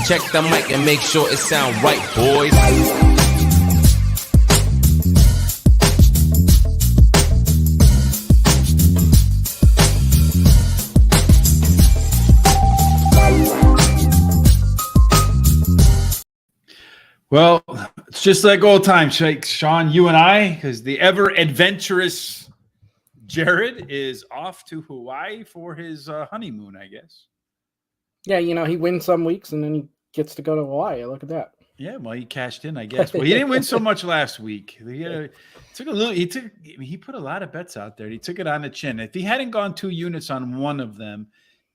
Check the mic and make sure it sound right, boys. Well, it's just like old times, Sean, you and I, because the ever adventurous Jared is off to Hawaii for his honeymoon, I guess. Yeah, he wins some weeks and then he gets to go to Hawaii. Look at that. Yeah, well, he cashed in, I guess. Well, he didn't win so much last week. He put a lot of bets out there. He took it on the chin. If he hadn't gone 2 units on one of them,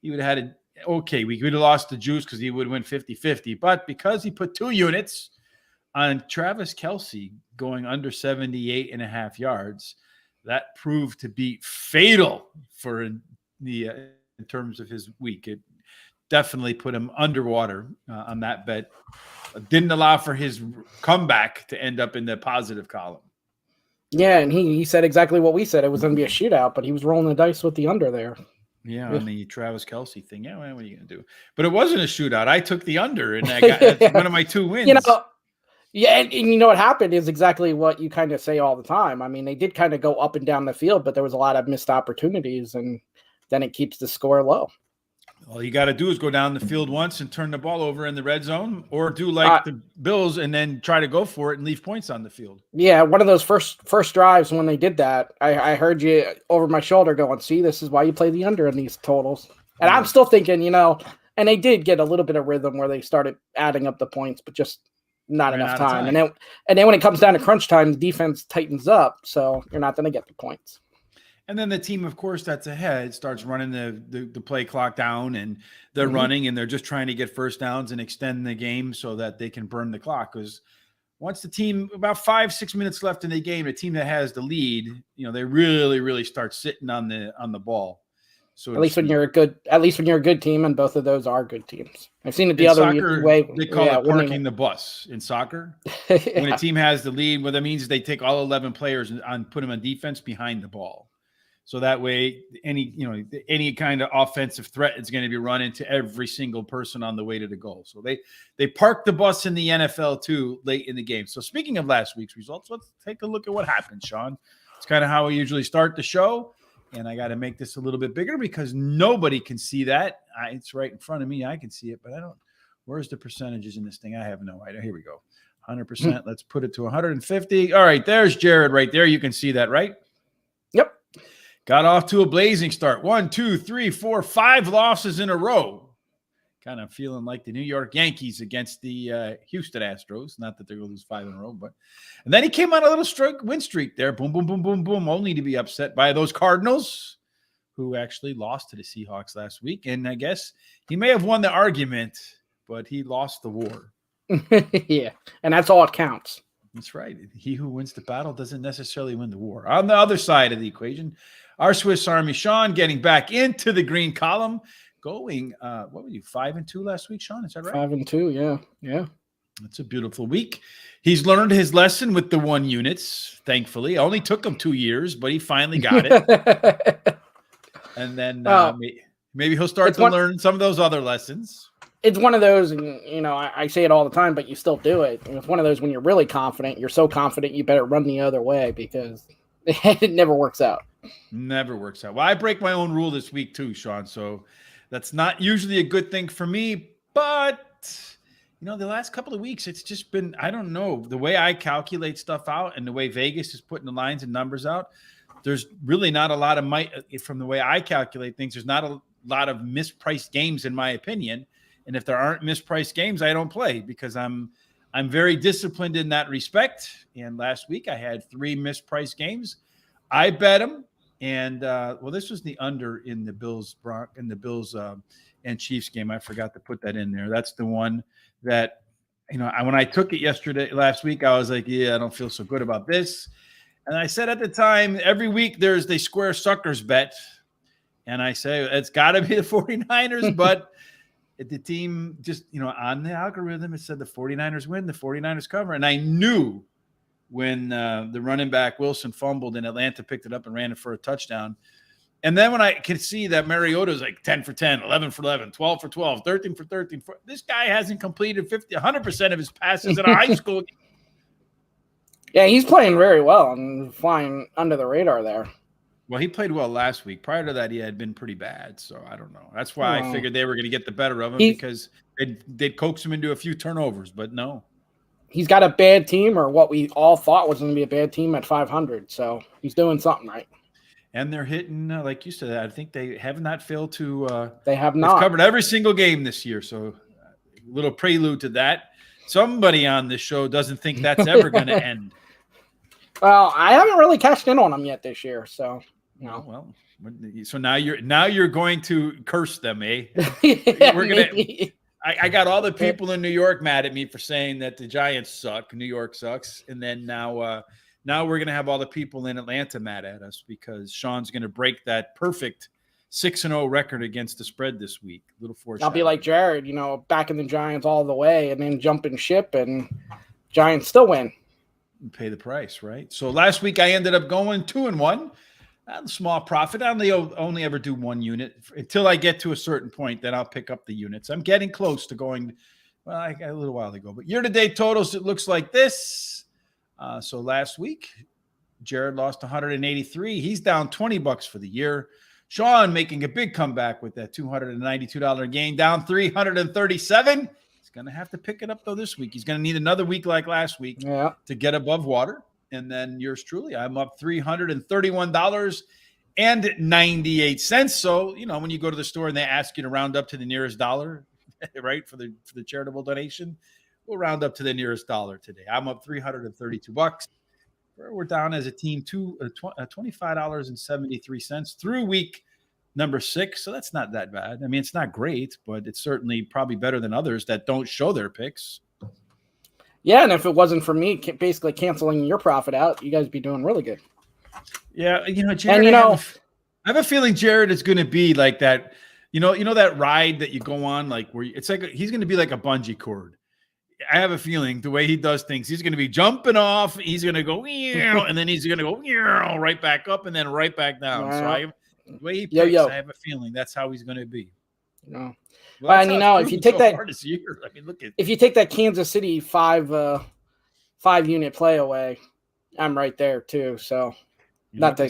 he would have had we could have lost the juice because he would win 50-50. But because he put 2 units on Travis Kelce going under 78.5 yards, that proved to be fatal for the in terms of his week. It definitely put him underwater on that bet. Didn't allow for his comeback to end up in the positive column. Yeah, and he said exactly what we said. It was going to be a shootout, but he was rolling the dice with the under there. Yeah, on the Travis Kelce thing. Yeah, well, what are you going to do? But it wasn't a shootout. I took the under, and I got one of my 2 wins. Yeah, and you know what happened is exactly what you kind of say all the time. I mean, they did kind of go up and down the field, but there was a lot of missed opportunities, and then it keeps the score low. All you got to do is go down the field once and turn the ball over in the red zone, or do like the Bills and then try to go for it and leave points on the field. Yeah, one of those first drives when they did that, I heard you over my shoulder going, see, this is why you play the under in these totals. And I'm still thinking, and they did get a little bit of rhythm where they started adding up the points, but just not enough time. And then when it comes down to crunch time, the defense tightens up, so you're not going to get the points. And then the team, of course, that's ahead starts running the play clock down, and they're running, and they're just trying to get first downs and extend the game so that they can burn the clock. Because once the team, about 5-6 minutes left in the game, the team that has the lead, they really, really start sitting on the ball. So at least when you're a good team, and both of those are good teams. I've seen it the other way. They call it parking the bus in soccer. When a team has the lead, what that means is they take all 11 players and put them on defense behind the ball. So that way, any kind of offensive threat is going to be run into every single person on the way to the goal. So they park the bus in the NFL too late in the game. So speaking of last week's results, let's take a look at what happened, Sean. It's kind of how we usually start the show. And I got to make this a little bit bigger because nobody can see that. It's right in front of me. I can see it, but I don't. Where's the percentages in this thing? I have no idea. Here we go. 100%. Let's put it to 150. All right. There's Jared right there. You can see that, right? Yep. Got off to a blazing start. 1, 2, 3, 4, 5 losses in a row. Kind of feeling like the New York Yankees against the Houston Astros. Not that they're going to lose 5 in a row, and then he came on a little win streak there. Boom, boom, boom, boom, boom. Only to be upset by those Cardinals, who actually lost to the Seahawks last week. And I guess he may have won the argument, but he lost the war. Yeah, and that's all it counts. That's right. He who wins the battle doesn't necessarily win the war. On the other side of the equation, our Swiss Army Sean getting back into the green column. Going, what were you, 5-2 last week, Sean? Is that right? 5-2, yeah. That's a beautiful week. He's learned his lesson with the 1 units, thankfully. It only took him 2 years, but he finally got it. And then maybe he'll start to learn some of those other lessons. It's one of those, I say it all the time, but you still do it. And it's one of those when you're really confident, you're so confident you better run the other way because it never works out. Never works out. Well, I break my own rule this week too, Sean, so that's not usually a good thing for me, but the last couple of weeks, it's just been, I don't know, the way I calculate stuff out and the way Vegas is putting the lines and numbers out, there's really not a lot of from the way I calculate things, there's not a lot of mispriced games in my opinion. And if there aren't mispriced games, I don't play because I'm very disciplined in that respect. And last week I had 3 mispriced games. I bet them. And this was the under in the Bills and Chiefs game. I forgot to put that in there. That's the one that when I took it last week, I was like, yeah, I don't feel so good about this. And I said at the time, every week there's the square suckers bet, and I say it's got to be the 49ers, but the team just on the algorithm it said the 49ers win, the 49ers cover, and I knew. When the running back Wilson fumbled and Atlanta picked it up and ran it for a touchdown, And then when I could see that Mariota's like 10 for 10, 11 for 11, 12 for 12, 13 for 13, this guy hasn't completed 100% of his passes in a high school game. Yeah, he's playing very well and flying under the radar there. Well, he played well last week. Prior to that, he had been pretty bad. So I don't know. That's why I figured they were going to get the better of him because they'd coax him into a few turnovers, but no. He's got a bad team, or what we all thought was going to be a bad team at 500. So he's doing something right. And they're hitting, like you said, I think they have not failed to. They have not. They've covered every single game this year. So a little prelude to that. Somebody on this show doesn't think that's ever going to end. Well, I haven't really cashed in on them yet this year. So, Well, so now you're going to curse them, eh? Yeah, we're gonna. I got all the people in New York mad at me for saying that the Giants suck. New York sucks, and then now we're gonna have all the people in Atlanta mad at us because Sean's gonna break that perfect 6-0 record against the spread this week. Little foreshadowing. I'll be like Jared, backing the Giants all the way, and then jumping ship, and Giants still win. Pay the price, right? So last week I ended up going 2-1. Small profit. I only ever do one unit until I get to a certain point. Then I'll pick up the units. I'm getting close to going. Well, I got a little while to go, but year-to-date totals, it looks like this. So last week, Jared lost 183. He's down $20 for the year. Sean making a big comeback with that $292 gain, down $337. He's going to have to pick it up, though, this week. He's going to need another week like last week to get above water. And then yours truly, I'm up $331.98. So, when you go to the store and they ask you to round up to the nearest dollar, right, for the charitable donation, we'll round up to the nearest dollar today. I'm up $332. We're down as a team $25.73 through week number 6. So that's not that bad. I mean, it's not great, but it's certainly probably better than others that don't show their picks. Yeah, and if it wasn't for me basically canceling your profit out, you guys would be doing really good. Yeah, Jared, and I have a feeling Jared is going to be like that. That ride that you go on, like where it's like he's going to be like a bungee cord. I have a feeling the way he does things, he's going to be jumping off. He's going to go, and then he's going to go right back up and then right back down. So the way he plays, I have a feeling that's how he's going to be. Well, and if you take that, if you take that Kansas City 5 unit play away, I'm right there too. So not to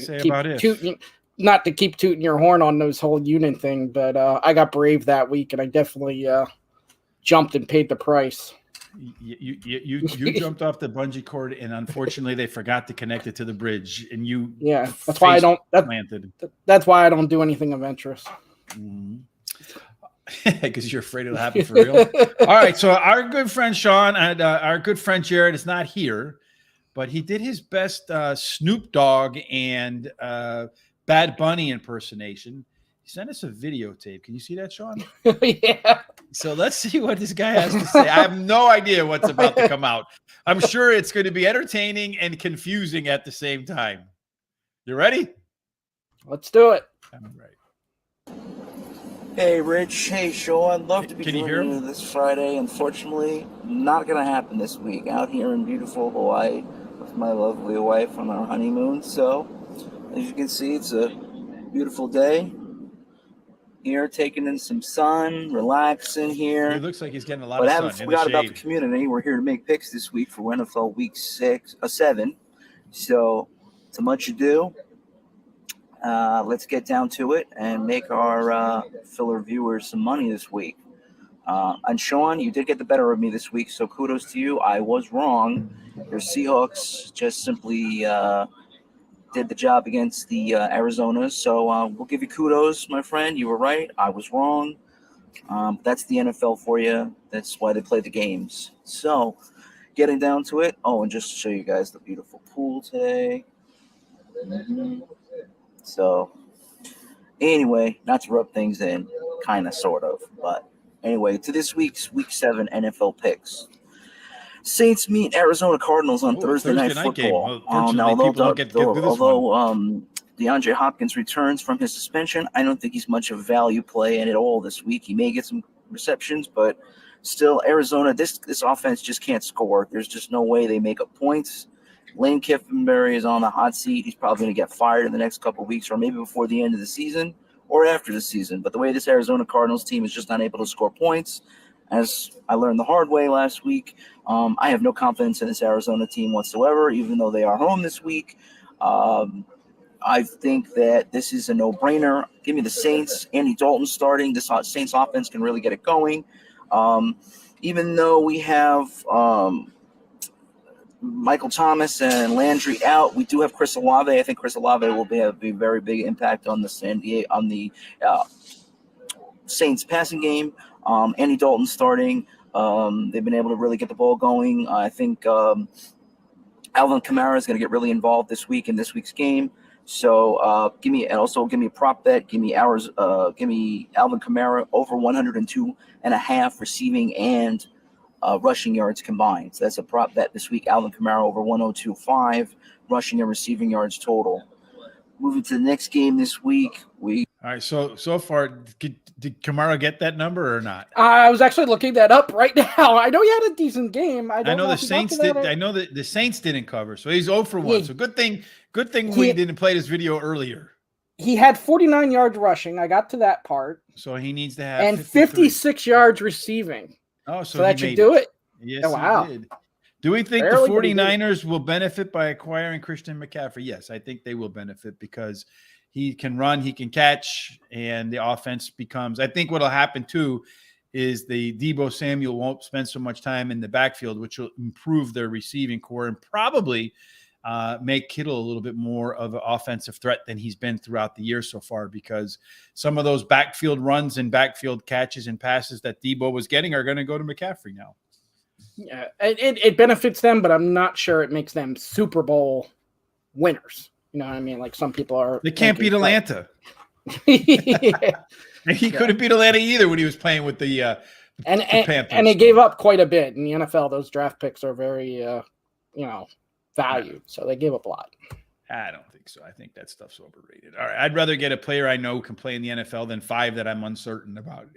keep tooting your horn on those whole unit thing, but I got brave that week and I definitely jumped and paid the price. You jumped off the bungee cord and unfortunately they forgot to connect it to the bridge and you that's why I don't do anything adventurous. Mm-hmm. Because you're afraid it'll happen for real. All right, so our good friend Sean and our good friend Jared is not here, but he did his best Snoop Dogg and Bad Bunny impersonation. He sent us a videotape. Can you see that, Sean? Yeah. So let's see what this guy has to say. I have no idea what's about to come out. I'm sure it's going to be entertaining and confusing at the same time. You ready? Let's do it. All right. Hey, Rich. Hey, Sean. Love to be joining you this Friday. Unfortunately, not going to happen this week. Out here in beautiful Hawaii with my lovely wife on our honeymoon. So, as you can see, it's a beautiful day. Here, taking in some sun, relaxing here. It looks like he's getting a lot of sun. But I haven't forgot about the community. We're here to make picks this week for NFL Week 7. So, to much ado. Let's get down to it and make our filler viewers some money this week. And Sean, you did get the better of me this week, so kudos to you. I was wrong. Your Seahawks just simply did the job against the Arizonas, so we'll give you kudos, my friend. You were right. I was wrong. That's the NFL for you. That's why they play the games. So, getting down to it. Oh, and just to show you guys the beautiful pool today. Mm-hmm. So, anyway, not to rub things in, kind of, sort of. But anyway, to this week's Week 7 NFL picks. Saints meet Arizona Cardinals on Thursday Night Football. Now, although DeAndre Hopkins returns from his suspension, I don't think he's much of a value play in at all this week. He may get some receptions, but still, Arizona, this offense just can't score. There's just no way they make up points. Lane Kiffenberry is on the hot seat. He's probably going to get fired in the next couple of weeks, or maybe before the end of the season or after the season. But the way this Arizona Cardinals team is just not able to score points, as I learned the hard way last week, I have no confidence in this Arizona team whatsoever, even though they are home this week. I think that this is a no-brainer. Give me the Saints. Andy Dalton starting. This Saints offense can really get it going. Even though we have Michael Thomas and Landry out, we do have Chris Olave. I think Chris Olave will have a very big impact on the Saints passing game. Andy Dalton starting. They've been able to really get the ball going. I think Alvin Kamara is going to get really involved this week in this week's game. So give me a prop bet. Give me Alvin Kamara over 102.5 receiving and rushing yards combined. So that's a prop bet this week. Alvin Kamara over 102.5 rushing and receiving yards total. Moving to the next game this week, All right. So far, did Kamara get that number or not? I was actually looking that up right now. I know he had a decent game. I know the Saints did. I know that the Saints didn't cover, so he's 0 for 1. Yeah, so good thing we didn't play this video earlier. He had 49 yards rushing. I got to that part. So he needs to have and 56 yards receiving. Oh, so that should do it. Yes, oh, wow. He did. Do we think the 49ers will benefit by acquiring Christian McCaffrey? Yes, I think they will benefit because he can run, he can catch, and the offense becomes – I think what will happen too is the Deebo Samuel won't spend so much time in the backfield, which will improve their receiving core and probably make Kittle a little bit more of an offensive threat than he's been throughout the year so far, because some of those backfield runs and backfield catches and passes that Deebo was getting are going to go to McCaffrey now. Yeah, it benefits them, but I'm not sure it makes them Super Bowl winners. You know what I mean? Like some people are. They can't beat Atlanta. Yeah. And he couldn't beat Atlanta either when he was playing with the Panthers. And they gave up quite a bit in the NFL. Those draft picks are very, valued. So they gave up a lot. I don't think so. I think that stuff's overrated. All right, I'd rather get a player I know can play in the NFL than 5 that I'm uncertain about.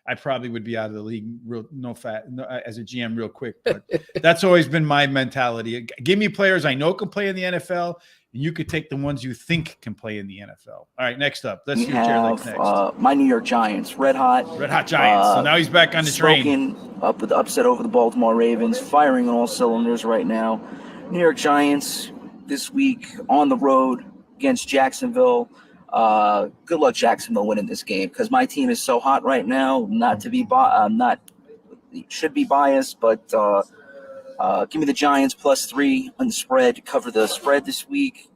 I probably would be out of the league as a GM real quick, but that's always been my mentality. Give me players I know can play in the NFL, and you could take the ones you think can play in the NFL. All right, next up. Let's see what Jared likes next. My New York Giants, red hot Giants. So now he's back on the train. Up with the upset over the Baltimore Ravens, firing on all cylinders right now. New York Giants this week on the road against Jacksonville. Good luck Jacksonville winning this game because my team is so hot right now. Should be biased, but give me the Giants +3 on the spread to cover the spread this week.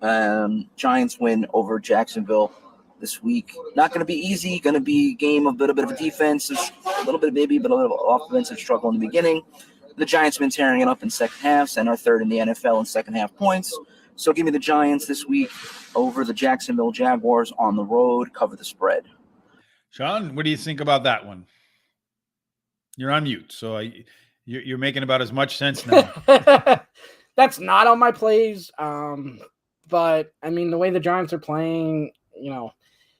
Giants win over Jacksonville this week. Not going to be easy. Going to be a game of a bit of a defense, a little bit of maybe, but a little offensive struggle in the beginning. The Giants have been tearing it up in second halves and are third in the NFL in second half points. So give me the Giants this week over the Jacksonville Jaguars on the road. Cover the spread. Sean, what do you think about that one? You're on mute, so you're making about as much sense now. That's not on my plays. But, I mean, the way the Giants are playing,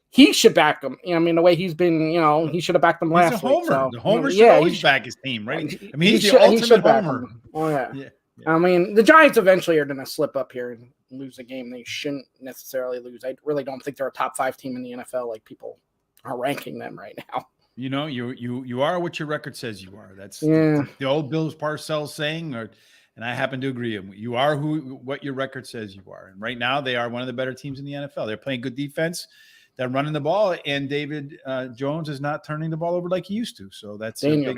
he should back them. The way he's been, he should have backed them last week. So, the homer should always back his team, right? I mean, he's the ultimate homer. Oh, yeah. I mean, the Giants eventually are going to slip up here and lose a game they shouldn't necessarily lose. I really don't think they're a top 5 team in the NFL like people are ranking them right now. You are what your record says you are. That's the old Bill Parcells saying, and I happen to agree. You are what your record says you are. And right now they are one of the better teams in the NFL. They're playing good defense. They're running the ball, and David Jones is not turning the ball over like he used to. So that's Daniel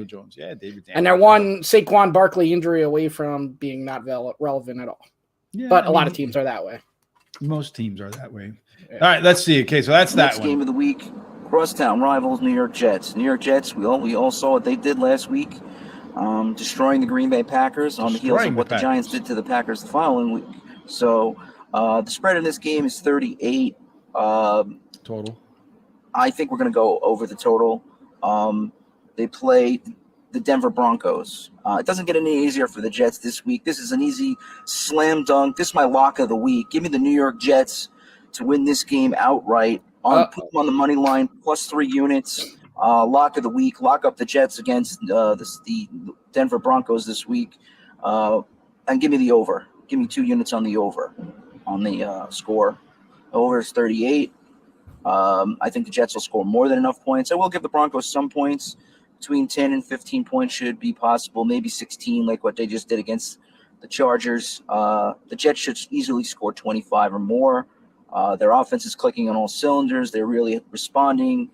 Jones. Yeah, David. And they're one Saquon Barkley injury away from being not relevant at all. Yeah, but a lot of teams are that way. Most teams are that way. Yeah. All right, let's see. Okay, so that's that one. Game of the week: crosstown rivals, New York Jets. New York Jets. We all saw what they did last week, destroying the Green Bay Packers on the heels of what the Giants did to the Packers the following week. So the spread in this game is 38. Total. I think we're going to go over the total. They play the Denver Broncos. It doesn't get any easier for the Jets this week. This is an easy slam dunk. This is my lock of the week. Give me the New York Jets to win this game outright. Put them on the money line, +3 units. Lock of the week. Lock up the Jets against the Denver Broncos this week. And give me the over. give me 2 units on the over, on the score. Over is 38. I think the Jets will score more than enough points. I will give the Broncos some points. Between 10 and 15 points should be possible, maybe 16, like what they just did against the Chargers. The Jets should easily score 25 or more. Their offense is clicking on all cylinders. They're really responding.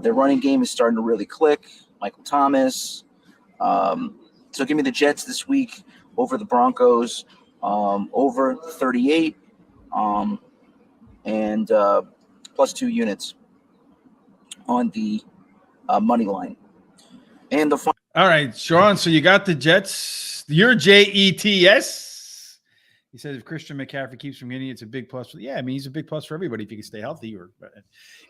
Their running game is starting to really click. Michael Thomas. So give me the Jets this week over the Broncos, over 38, and plus 2 units on the money line. And the all right, Sean. So you got the Jets. Your Jets. He says if Christian McCaffrey keeps from getting, it's a big plus. Yeah, I mean he's a big plus for everybody if he can stay healthy or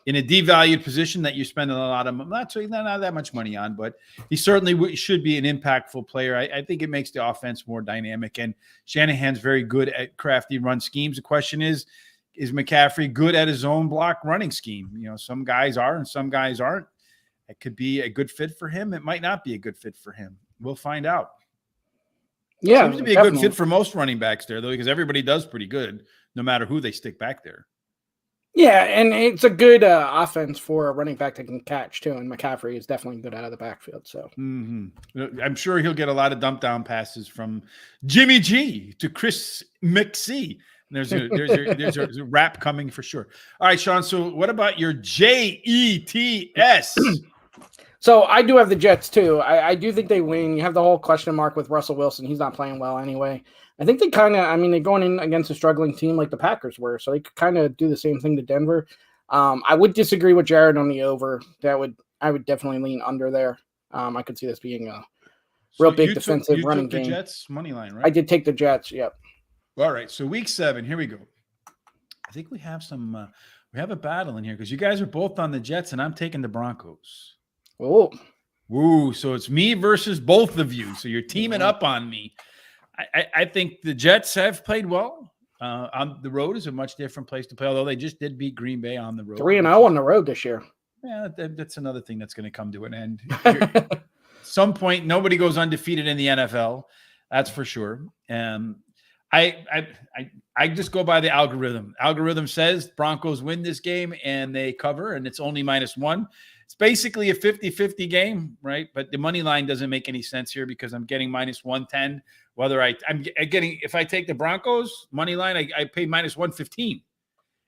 in a devalued position that you're spending a lot of not that much money on, but he certainly should be an impactful player. I think it makes the offense more dynamic, and Shanahan's very good at crafty run schemes. The question is McCaffrey good at his own block running scheme? You know, some guys are and some guys aren't. It could be a good fit for him. It might not be a good fit for him. We'll find out. Yeah, seems to be a good fit for most running backs there, though, because everybody does pretty good, no matter who they stick back there. Yeah, and it's a good offense for a running back that can catch too. And McCaffrey is definitely good out of the backfield. So I'm sure he'll get a lot of dump down passes from Jimmy G to Chris McC. There's a rap coming for sure. All right, Sean. So what about your Jets? So I do have the Jets too. I do think they win. You have the whole question mark with Russell Wilson. He's not playing well anyway. I think they they're going in against a struggling team like the Packers were, so they could kind of do the same thing to Denver. I would disagree with Jared on the over. I would definitely lean under there. I could see this being a real big defensive running game. Jets money line, right? I did take the Jets. Yep. All right. So week 7, here we go. I think we have some. We have a battle in here because you guys are both on the Jets, and I'm taking the Broncos. Oh, woo! So it's me versus both of you. So you're teaming up on me. I think the Jets have played well. On the road is a much different place to play, although they just did beat Green Bay on the road. 3-0 on the road this year. Yeah, that's another thing that's going to come to an end. At some point, nobody goes undefeated in the NFL. That's for sure. I just go by the algorithm. Algorithm says Broncos win this game and they cover, and it's only -1. It's basically a 50-50 game, right? But the money line doesn't make any sense here because I'm getting -110. Whether I'm getting, if I take the Broncos money line, I pay -115.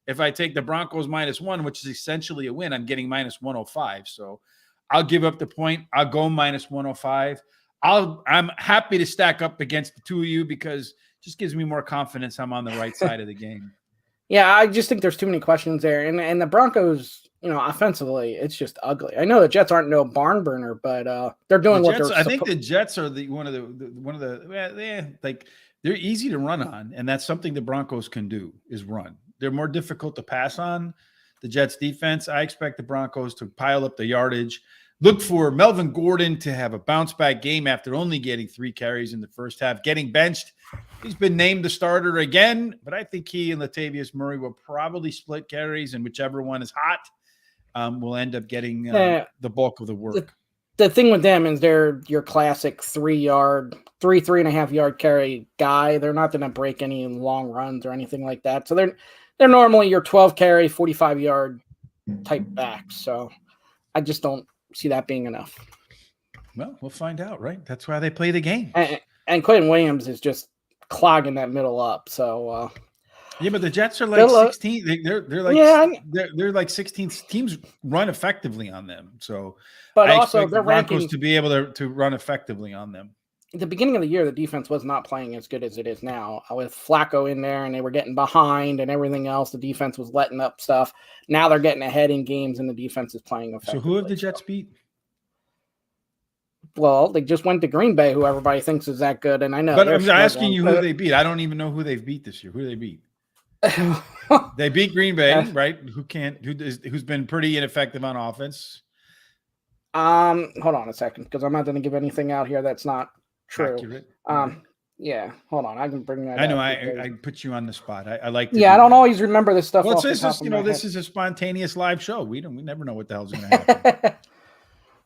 If I take the Broncos -1, which is essentially a win, I'm getting -105. So I'll give up the point. I'll go -105. I'm happy to stack up against the two of you because it just gives me more confidence I'm on the right side of the game. Yeah, I just think there's too many questions there. And the Broncos, offensively, it's just ugly. I know the Jets aren't no barn burner, but they're doing what they're. I think the Jets are one of the they're easy to run on, and that's something the Broncos can do is run. They're more difficult to pass on. The Jets defense, I expect the Broncos to pile up the yardage. Look for Melvin Gordon to have a bounce back game after only getting 3 carries in the first half, getting benched. He's been named the starter again, but I think he and Latavius Murray will probably split carries, and whichever one is hot will end up getting the bulk of the work. The thing with them is they're your classic 3.5 yard carry guy. They're not going to break any long runs or anything like that. So they're normally your 12 carry, 45 yard type backs. So I just don't see that being enough. Well, we'll find out, right? That's why they play the game. And Quentin Williams is just clogging that middle up. So yeah, but the Jets are like 16. They're like 16 teams run effectively on them. So, but I also expect the Broncos to be able to run effectively on them. At the beginning of the year, the defense was not playing as good as it is now. With Flacco in there, and they were getting behind, and everything else, the defense was letting up stuff. Now they're getting ahead in games, and the defense is playing effectively. So who have the Jets beat? Well, they just went to Green Bay, who everybody thinks is that good, and I know. But I'm asking you who they beat. I don't even know who they've beat this year. Who do they beat? They beat Green Bay, right? Who's been pretty ineffective on offense. Hold on a second, because I'm not going to give anything out here that's not true. Accurate. Yeah, hold on. I can bring that. I know. I put you on the spot. I like. I don't always remember this stuff. Well, this is a spontaneous live show. We never know what the hell's going to happen.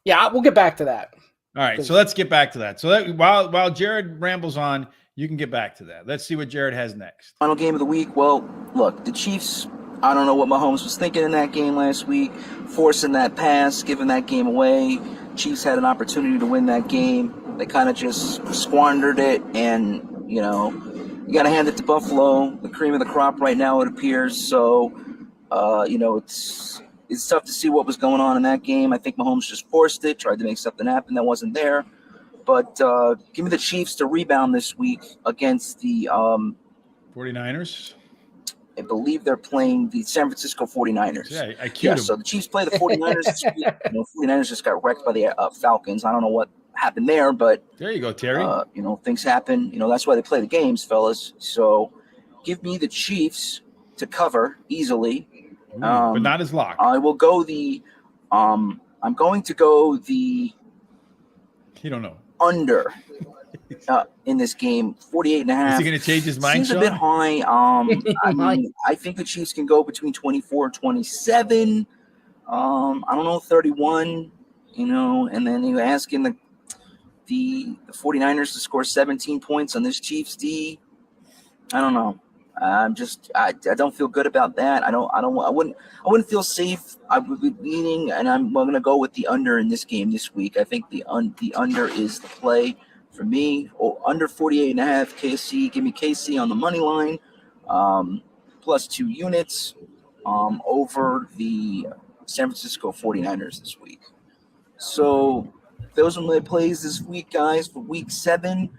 Yeah, we'll get back to that. All right, so let's get back to that. So that while Jared rambles on, you can get back to that. Let's see what Jared has next. Final game of the week. Well, look, the Chiefs, I don't know what Mahomes was thinking in that game last week, forcing that pass, giving that game away. Chiefs had an opportunity to win that game. They kind of just squandered it, and, you got to hand it to Buffalo, the cream of the crop right now, it appears. So, it's tough to see what was going on in that game. I think Mahomes just forced it, tried to make something happen that wasn't there. But give me the Chiefs to rebound this week against the 49ers. I believe they're playing the San Francisco 49ers. Yeah, I queued them. So the Chiefs play the 49ers this week. 49ers just got wrecked by the Falcons. I don't know what happened there, but there you go, Terry. Things happen. That's why they play the games, fellas. So give me the Chiefs to cover easily. But not as locked. I will go I'm going to go the You don't know. under in this game, 48.5. Is he going to change his mind? Seems a bit high. I think the Chiefs can go between 24 and 27. I don't know, 31. And then you're asking the 49ers to score 17 points on this Chiefs D. I don't know. I don't feel good about that. I wouldn't feel safe. I would be leaning, and I'm going to go with the under in this game this week. I think the under is the play for me. Under 48.5 KC. Give me KC on the money line, plus 2 units, over the San Francisco 49ers this week. So those are my plays this week, guys, for week 7.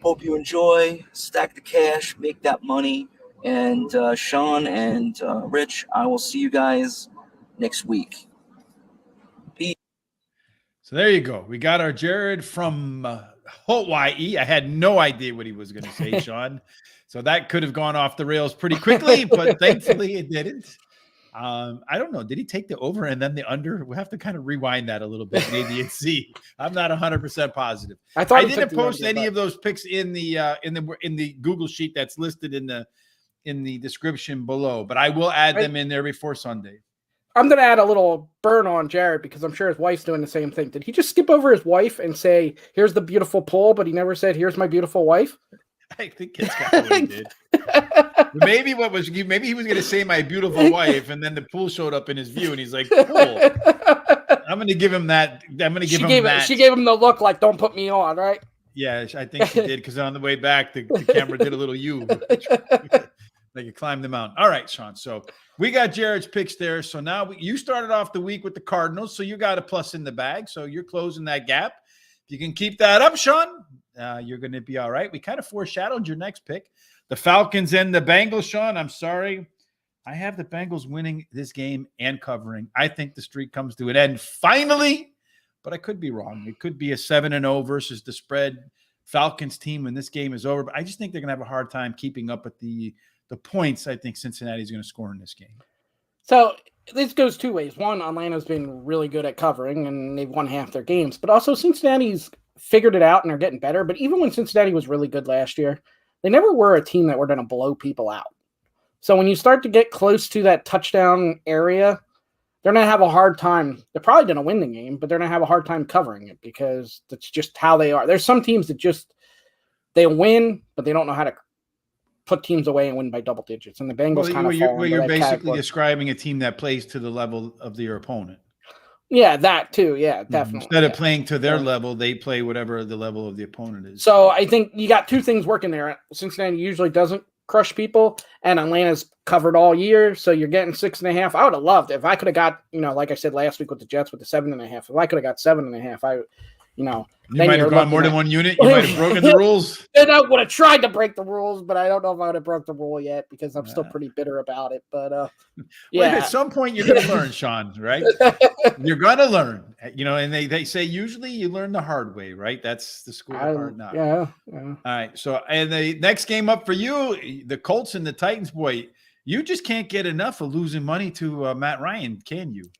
Hope you enjoy. Stack the cash, make that money. And Sean and Rich, I will see you guys next week. Peace. So there you go. We got our Jared from Hawaii. I had no idea what he was going to say, Sean. So that could have gone off the rails pretty quickly, but thankfully it didn't. I don't know. Did he take the over and then the under? We'll have to kind of rewind that a little bit, maybe, and see. I'm not 100% positive. I didn't post any of those picks in the Google sheet that's listed in the description below, but I will add them in there before Sunday. I'm going to add a little burn on Jared because I'm sure his wife's doing the same thing. Did he just skip over his wife and say, "Here's the beautiful pool," but he never said, "Here's my beautiful wife"? I think it's kind of what he did. Maybe he was going to say "my beautiful wife," and then the pool showed up in his view, and he's like, "Cool." I'm going to give him that. She gave him the look like, "Don't put me on," right? Yeah, I think she did, because on the way back, the camera did a little U. Like you climbed the mountain. All right, Sean. So we got Jared's picks there. So now you started off the week with the Cardinals, so you got a plus in the bag. So you're closing that gap. If you can keep that up, Sean, you're going to be all right. We kind of foreshadowed your next pick. The Falcons and the Bengals, Sean. I'm sorry. I have the Bengals winning this game and covering. I think the streak comes to an end finally, but I could be wrong. It could be a 7-0 versus the spread Falcons team when this game is over. But I just think they're going to have a hard time keeping up with the points I think Cincinnati's going to score in this game. So this goes two ways. One, Atlanta's been really good at covering, and they've won half their games. But also Cincinnati's figured it out and are getting better. But even when Cincinnati was really good last year, they never were a team that were going to blow people out. So when you start to get close to that touchdown area, they're going to have a hard time. They're probably going to win the game, but they're going to have a hard time covering it because that's just how they are. There's some teams that they win, but they don't know how to put teams away and win by double digits. And the Bengals kind of fall you're basically describing a team that plays to the level of your opponent. Yeah, that too. Yeah, definitely. Instead of playing to their level, they play whatever the level of the opponent is. So I think you got two things working there. Cincinnati usually doesn't crush people, and Atlanta's covered all year, so you're getting 6.5. I would have loved it if I could have got, like I said last week with the Jets with the 7.5. If I could have got 7.5, you might have gone more than one unit. You might have broken the rules. And I would have tried to break the rules, but I don't know if I would have broke the rule yet because I'm still pretty bitter about it. But yeah, at some point you're going to learn, Sean. Right? You're going to learn. And they say usually you learn the hard way, right? That's the school of hard knocks. Yeah. All right. So, and the next game up for you, the Colts and the Titans. Boy, you just can't get enough of losing money to Matt Ryan, can you?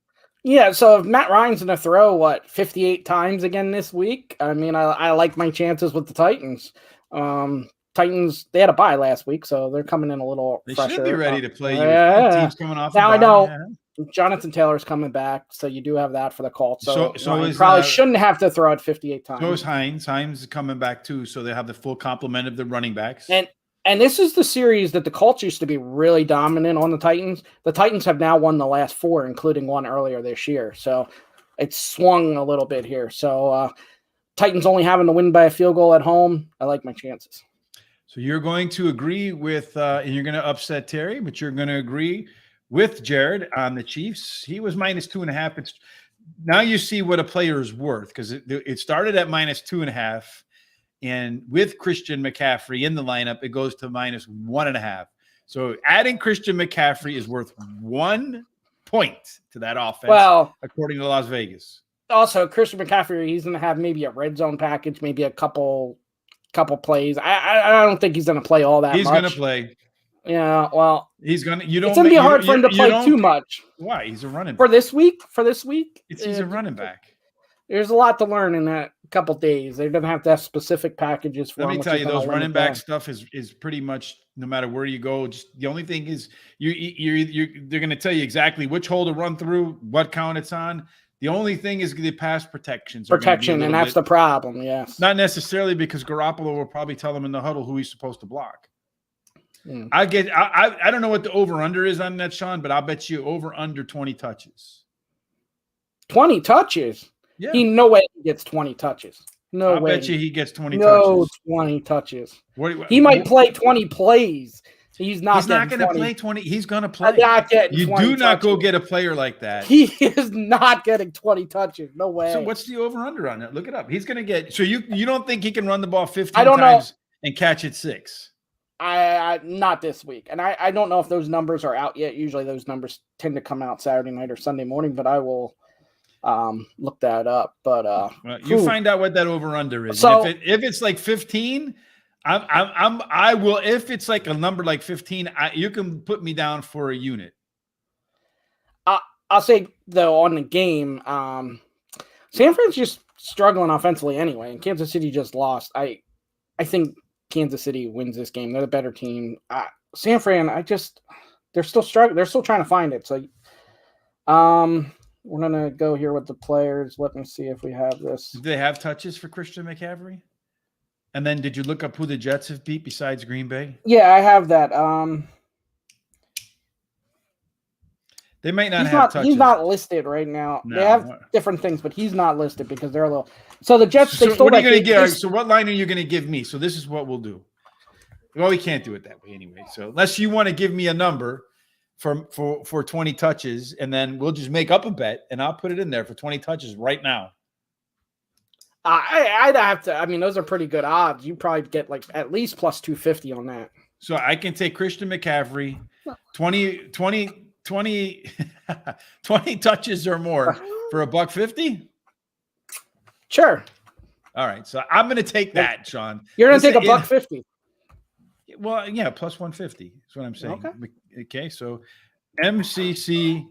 Yeah, so if Matt Ryan's going to throw, 58 times again this week? I mean, I like my chances with the Titans. Titans, they had a bye last week, so they're coming in a little fresher. They should be ready to play you. Yeah. Teams coming off now, Jonathan Taylor's coming back, so you do have that for the Colts. So you is, probably shouldn't have to throw it 58 times. So is Hines. Hines is coming back too, so they have the full complement of the running backs. And this is the series that the Colts used to be really dominant on the Titans. The Titans have now won the last 4, including one earlier this year. So it's swung a little bit here. So Titans only having to win by a field goal at home. I like my chances. So you're going to agree with, and you're going to upset Terry, but you're going to agree with Jared on the Chiefs. He was minus 2.5. Now you see what a player is worth, because it started at minus 2.5. And with Christian McCaffrey in the lineup, it goes to minus 1.5. So adding Christian McCaffrey is worth 1 point to that offense, well, according to Las Vegas. Also, Christian McCaffrey, he's going to have maybe a red zone package, maybe a couple plays. I don't think he's going to play all that much. He's going to play. Yeah, well, he's going to. It's going to be hard for him to play too much. Why? He's a running back. For this week, he's a running back. There's a lot to learn in that couple days. They're going to have specific packages for Let him. me tell you, those running back stuff is pretty much no matter where you go. Just the only thing is they're going to tell you exactly which hole to run through, what count it's on. The only thing is the pass protections. And that's the problem. Yes, not necessarily, because Garoppolo will probably tell them in the huddle who he's supposed to block. I don't know what the over under is on that, Sean, but I'll bet you over under 20 touches. 20 touches. Yeah. No way he gets 20 touches. No way. I bet you he gets 20 touches. No 20 touches. He might play 20 plays. He's not going to play 20. He's going to play. You do not go get a player like that. He is not getting 20 touches. No way. So what's the over-under on that? Look it up. He's going to get – so you don't think he can run the ball 15 times and catch it 6? I not this week. And I don't know if those numbers are out yet. Usually those numbers tend to come out Saturday night or Sunday morning, but I will – look that up, but you find out what that over under is. So, if it's like 15, I will. If it's like a number like 15, you can put me down for a unit. I'll say though on the game, San Fran's just struggling offensively anyway, and Kansas City just lost. I think Kansas City wins this game. They're the better team. San Fran, they're still struggling. They're still trying to find it. So, we're going to go here with the players. Let me see if we have this. Did they have touches for Christian McCaffrey? And then did you look up who the Jets have beat besides Green Bay? Yeah, I have that. They might not have touches. He's not listed right now. No. They have different things, but he's not listed because they're a little. So the Jets, So what are you going to give? So what line are you going to give me? So this is what we'll do. Well, we can't do it that way anyway. So unless you want to give me a number for 20 touches, and then we'll just make up a bet, and I'll put it in there for 20 touches right now. I'd have to. I mean, those are pretty good odds. You probably get like at least plus 250 on that. So I can take Christian McCaffrey, 20 touches or more for $150. Sure. All right. So I'm going to take that, Sean. You're going to take $150. Well, yeah, plus 150 is what I'm saying. Okay. So MCC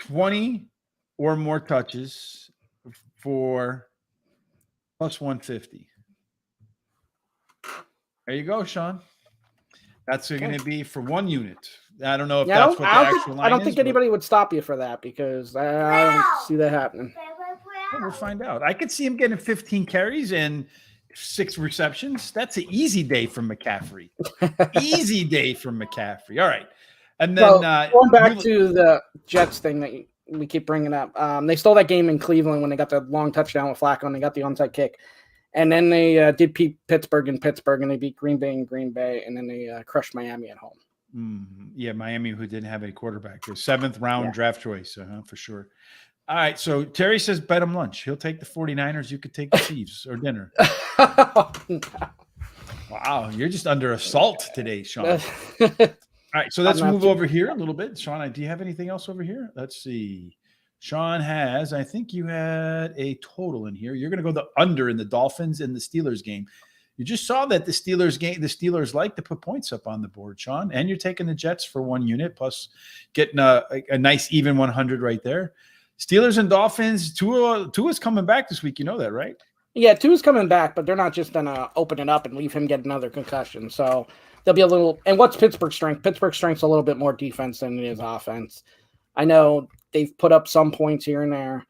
20 or more touches for plus 150. There you go, Sean. That's going to be for 1 unit. I don't know if that's what the actual line is. I don't think anybody would stop you for that because I don't see that happening. Well, we'll find out. I could see him getting 15 carries and 6 receptions. That's an easy day from McCaffrey. Easy day from McCaffrey. All right. And then going back to the Jets thing that we keep bringing up. They stole that game in Cleveland when they got the long touchdown with Flacco and they got the onside kick. And then they did beat Pittsburgh in Pittsburgh, and they beat Green Bay in Green Bay, and then they crushed Miami at home. Yeah, Miami, who didn't have a quarterback. Their 7th round draft choice, for sure. All right, so Terry says bet him lunch. He'll take the 49ers. You could take the Chiefs or dinner. Wow, you're just under assault today, Sean. All right, so let's move over here a little bit. Sean, do you have anything else over here? Let's see. Sean has, I think you had a total in here. You're going to go the under in the Dolphins and the Steelers game. You just saw that the Steelers like to put points up on the board, Sean, and you're taking the Jets for 1 unit plus getting a nice even 100 right there. Steelers and Dolphins, Tua's coming back this week. You know that, right? Yeah, Tua's coming back, but they're not just going to open it up and leave him get another concussion. So there'll be a little – and what's Pittsburgh's strength? Pittsburgh's strength's a little bit more defense than it is offense. I know they've put up some points here and there.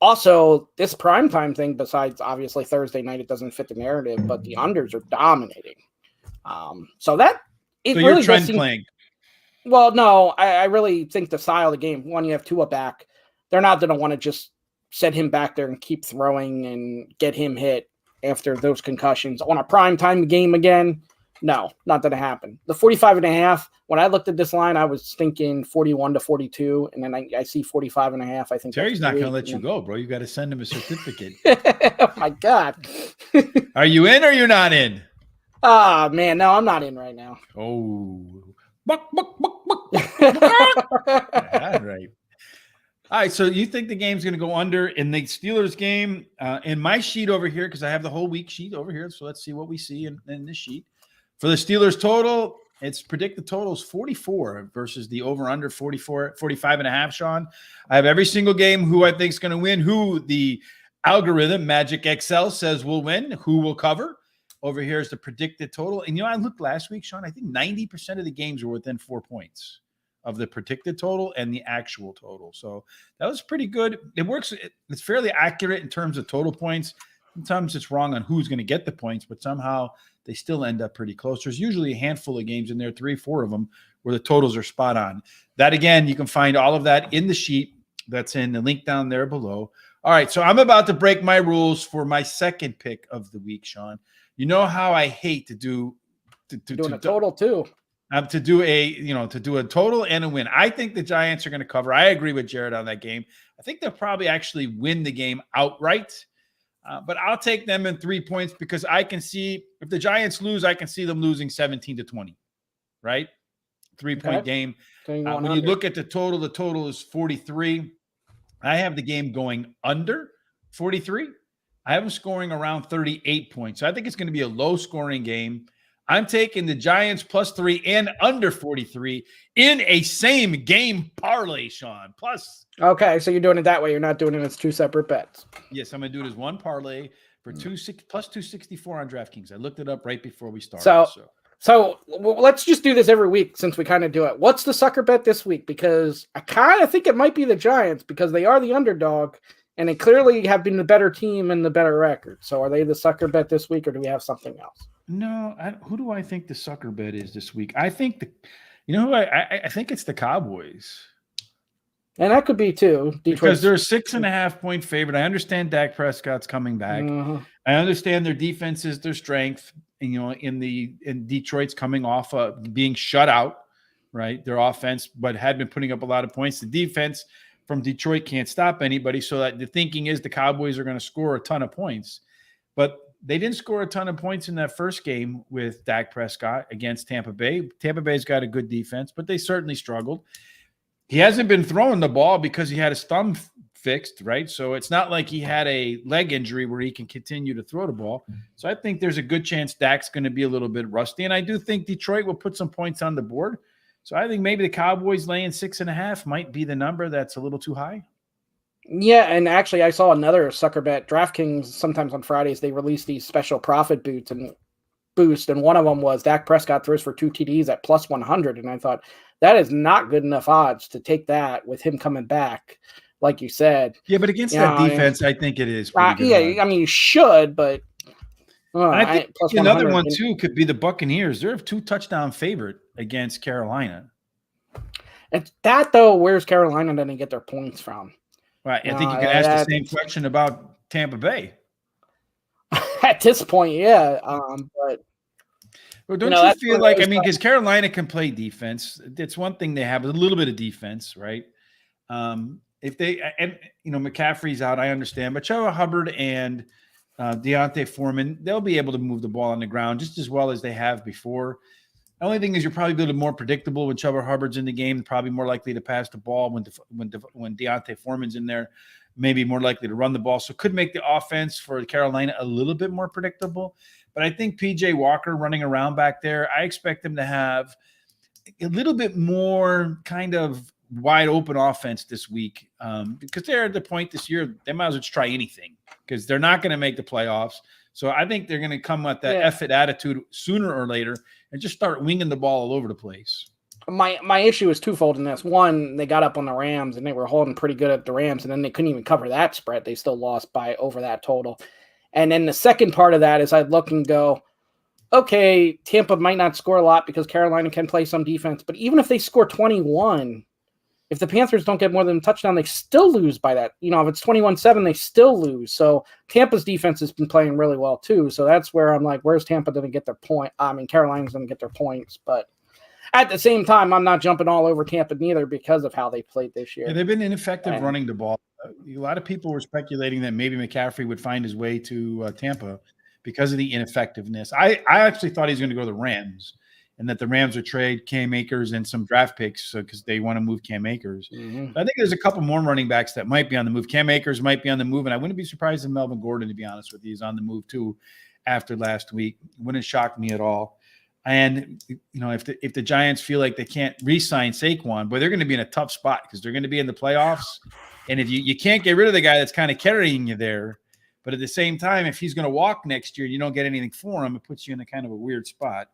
Also, this primetime thing, besides obviously Thursday night, it doesn't fit the narrative, but the unders are dominating. So you're really trend playing. Well, no, I really think the style of the game, one, you have Tua back. They're not going to want to just set him back there and keep throwing and get him hit after those concussions. On a primetime game again, no, not going to happen. The 45.5, when I looked at this line, I was thinking 41-42, and then I see 45.5. I think Terry's not going to let you go, bro. You got to send him a certificate. Oh, my God. Are you in or you're not in? Ah, man, no, I'm not in right now. Oh. Buck, buck, buck, buck, buck. Yeah, right. All right, so you think the game's going to go under in the Steelers game? In my sheet over here, because I have the whole week sheet over here, so let's see what we see in this sheet. For the Steelers total, it's predicted total is 44 versus the over-under 45.5, Sean. I have every single game who I think is going to win, who the algorithm, Magic Excel, says will win, who will cover. Over here is the predicted total. And, I looked last week, Sean, I think 90% of the games were within 4 points of the predicted total and the actual total. So that was pretty good. It works. It's fairly accurate in terms of total points. Sometimes it's wrong on who's going to get the points, but somehow they still end up pretty close. There's usually a handful of games in there, 3, 4 of them, where the totals are spot on. That, again, you can find all of that in the sheet. That's in the link down there below. All right, so I'm about to break my rules for my second pick of the week, Sean. You know how I hate to do doing a total too. To do a total and a win. I think the Giants are going to cover. I agree with Jared on that game. I think they'll probably actually win the game outright. But I'll take them in 3 points because I can see if the Giants lose, I can see them losing 17-20. Right? 3-point game. When you look at the total is 43. I have the game going under 43. I have them scoring around 38 points. So I think it's going to be a low-scoring game. I'm taking the Giants +3 and under 43 in a same-game parlay, Sean. Plus. Okay, so you're doing it that way. You're not doing it as 2 separate bets. Yes, I'm going to do it as one parlay for plus 264 on DraftKings. I looked it up right before we started. So let's just do this every week since we kind of do it. What's the sucker bet this week? Because I kind of think it might be the Giants because they are the underdog. And they clearly have been the better team and the better record. So are they the sucker bet this week, or do we have something else? No. Who do I think the sucker bet is this week? I think I think it's the Cowboys. And that could be too. Because they're a 6.5-point favorite. I understand Dak Prescott's coming back. I understand their defense is their strength. And, in Detroit's coming off being shut out, right? Their offense, but had been putting up a lot of points. The defense from Detroit can't stop anybody. So that the thinking is the Cowboys are going to score a ton of points. But they didn't score a ton of points in that first game with Dak Prescott against Tampa Bay. Tampa Bay's got a good defense, but they certainly struggled. He hasn't been throwing the ball because he had his thumb fixed, right? So it's not like he had a leg injury where he can continue to throw the ball. So I think there's a good chance Dak's going to be a little bit rusty. And I do think Detroit will put some points on the board. So I think maybe the Cowboys laying 6.5 might be the number that's a little too high. Yeah, and actually I saw another sucker bet. DraftKings, sometimes on Fridays, they release these special profit boost, and one of them was Dak Prescott throws for 2 TDs at +100. And I thought, that is not good enough odds to take that with him coming back, like you said. Yeah, but against that defense, I think it is. Yeah, I mean, you should, but I think another one too could be the Buccaneers. They're a 2-touchdown favorite against Carolina. And that though, where's Carolina going to get their points from? Right. I think you could ask the same question about Tampa Bay. At this point, yeah. But well, don't you feel like, because Carolina can play defense. It's one thing they have a little bit of defense, right? If they McCaffrey's out, I understand, but Chuba Hubbard and Deontay Foreman, they'll be able to move the ball on the ground just as well as they have before. The only thing is you're probably a little more predictable when Chuba Hubbard's in the game, probably more likely to pass the ball when Deontay Foreman's in there, maybe more likely to run the ball. So it could make the offense for Carolina a little bit more predictable. But I think P.J. Walker running around back there, I expect him to have a little bit more kind of wide open offense this week because they're at the point this year, they might as well just try anything because they're not going to make the playoffs. So I think they're going to come with that effort attitude sooner or later and just start winging the ball all over the place. My issue is twofold in this. One, they got up on the Rams and they were holding pretty good at the Rams, and then they couldn't even cover that spread. They still lost by over that total. And then the second part of that is I look and go, okay, Tampa might not score a lot because Carolina can play some defense, but even if they score 21, if the Panthers don't get more than a touchdown, they still lose by that. If it's 21-7, they still lose. So Tampa's defense has been playing really well too. So that's where I'm like, where's Tampa going to get their point? I mean, Carolina's going to get their points, but at the same time, I'm not jumping all over Tampa neither because of how they played this year. Yeah, they've been ineffective running the ball. A lot of people were speculating that maybe McCaffrey would find his way to Tampa because of the ineffectiveness. I actually thought he was going to go to the Rams, and that the Rams would trade Cam Akers and some draft picks because they want to move Cam Akers. Mm-hmm. I think there's a couple more running backs that might be on the move. Cam Akers might be on the move, and I wouldn't be surprised if Melvin Gordon, to be honest with you, is on the move too after last week. Wouldn't shock me at all. And, if the Giants feel like they can't re-sign Saquon, boy, they're going to be in a tough spot because they're going to be in the playoffs. And if you can't get rid of the guy that's kind of carrying you there, but at the same time, if he's going to walk next year and you don't get anything for him, it puts you in a kind of a weird spot.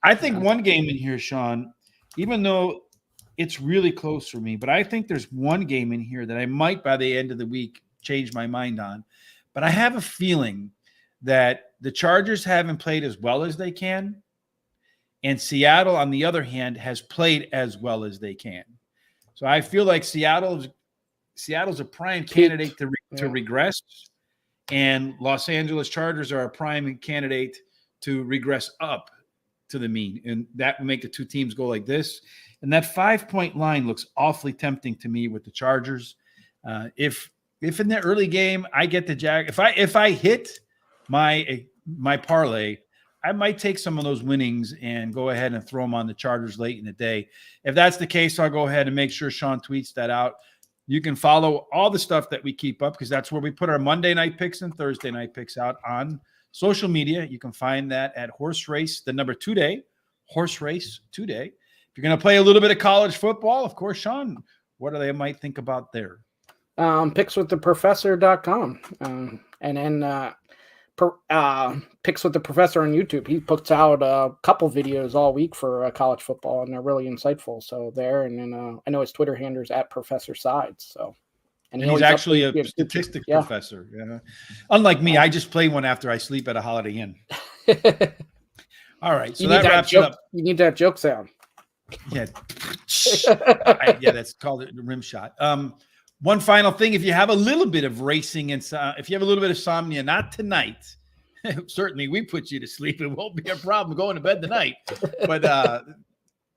I think one game in here, Sean, even though it's really close for me, but I think there's one game in here that I might by the end of the week change my mind on. But I have a feeling that the Chargers haven't played as well as they can. And Seattle, on the other hand, has played as well as they can. So I feel like Seattle's a prime candidate to regress, and Los Angeles Chargers are a prime candidate to regress up to the mean. And that would make the two teams go like this. And that 5-point line looks awfully tempting to me with the Chargers. If in the early game I get the if I hit my parlay, I might take some of those winnings and go ahead and throw them on the Chargers late in the day. If that's the case, I'll go ahead and make sure Sean tweets that out. You can follow all the stuff that we keep up because that's where we put our Monday night picks and Thursday night picks out on social media. You can find that at Horse Race, the number 2 day, Horse Race Today. If you're going to play a little bit of college football, of course, Sean, what do they might think about there? Pickswiththeprofessor.com. And then Picks with the Professor on YouTube. He puts out a couple videos all week for college football, and they're really insightful. So there, and then I know his Twitter handle is at Professor Sides. So, and he's actually a statistics professor. Yeah. Unlike me, I just play one after I sleep at a Holiday Inn. All right, so that wraps it up. You need that joke sound. Yeah, yeah, that's called a rim shot. One final thing, if you have a little bit of racing and if you have a little bit of insomnia, not tonight, certainly we put you to sleep. It won't be a problem going to bed tonight. But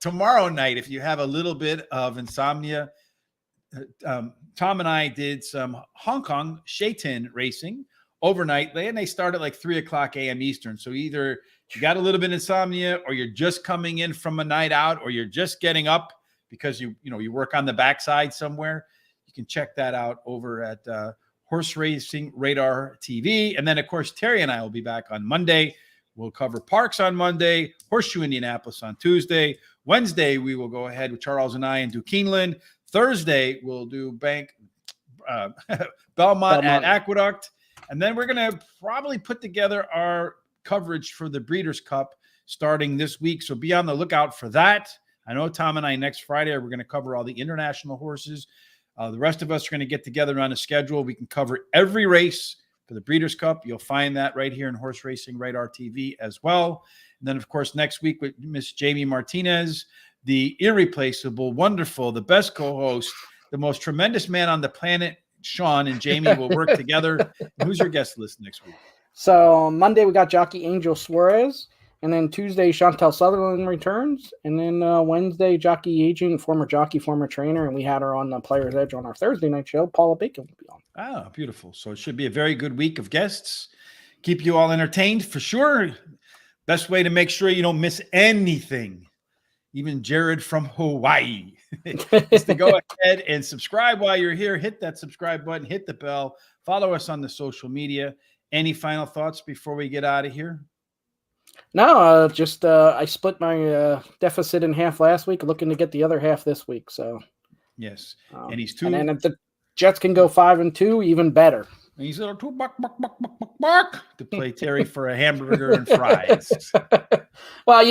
tomorrow night, if you have a little bit of insomnia, Tom and I did some Hong Kong Shaitan racing overnight, and they start at like 3:00 a.m. Eastern. So either you got a little bit of insomnia, or you're just coming in from a night out, or you're just getting up because you work on the backside somewhere. You can check that out over at Horse Racing Radar TV. And then, of course, Terry and I will be back on Monday. We'll cover Parks on Monday, Horseshoe Indianapolis on Tuesday. Wednesday, we will go ahead with Charles and I and do Keeneland. Thursday, we'll do Belmont at Aqueduct. And then we're going to probably put together our coverage for the Breeders' Cup starting this week. So be on the lookout for that. I know Tom and I next Friday, we're going to cover all the international horses. The rest of us are going to get together on a schedule. We can cover every race for the Breeders' Cup. You'll find that right here in Horse Racing Radar TV as well. And then, of course, next week with Miss Jamie Martinez, the irreplaceable, wonderful, the best co-host, the most tremendous man on the planet, Sean and Jamie will work together. Who's your guest list next week? So Monday we got jockey Angel Suarez. And then Tuesday, Chantel Sutherland returns. And then Wednesday, jockey agent, former jockey, former trainer. And we had her on the Player's Edge on our Thursday night show. Paula Bacon will be on. Ah, beautiful. So it should be a very good week of guests. Keep you all entertained for sure. Best way to make sure you don't miss anything, even Jared from Hawaii, is to go ahead and subscribe while you're here. Hit that subscribe button, hit the bell, follow us on the social media. Any final thoughts before we get out of here? No, just I split my deficit in half last week, looking to get the other half this week. So yes, and he's two. And then if the Jets can go 5-2, even better. And he's little two buck to play Terry for a hamburger and fries. Well,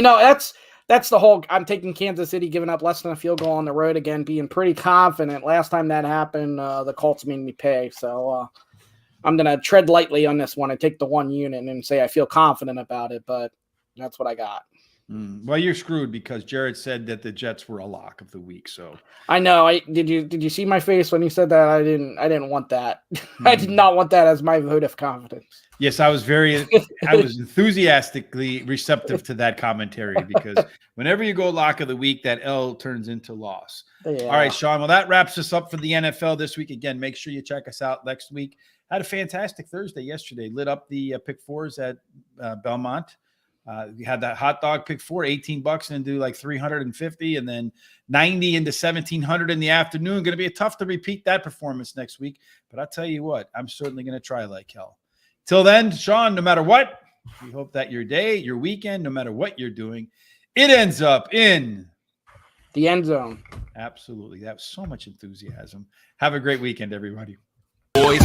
that's the whole. I'm taking Kansas City, giving up less than a field goal on the road again, being pretty confident. Last time that happened, the Colts made me pay. So I'm going to tread lightly on this one and take the 1 unit and say I feel confident about it, but that's what I got. Well, you're screwed because Jared said that the Jets were a lock of the week. So I know. Did you see my face when he said that? I didn't want that. I did not want that as my vote of confidence. Yes, I was enthusiastically receptive to that commentary because whenever you go lock of the week, that L turns into loss. Yeah. All right, Sean. Well, that wraps us up for the NFL this week. Again, make sure you check us out next week. Had a fantastic Thursday yesterday. Lit up the pick fours at Belmont. We had that hot dog pick four, $18 and do like 350 and then 90 into 1700 in the afternoon. Going to be tough to repeat that performance next week. But I'll tell you what, I'm certainly going to try like hell. Till then, Sean, no matter what, we hope that your day, your weekend, no matter what you're doing, it ends up in the end zone. Absolutely. That was so much enthusiasm. Have a great weekend, everybody. Boys.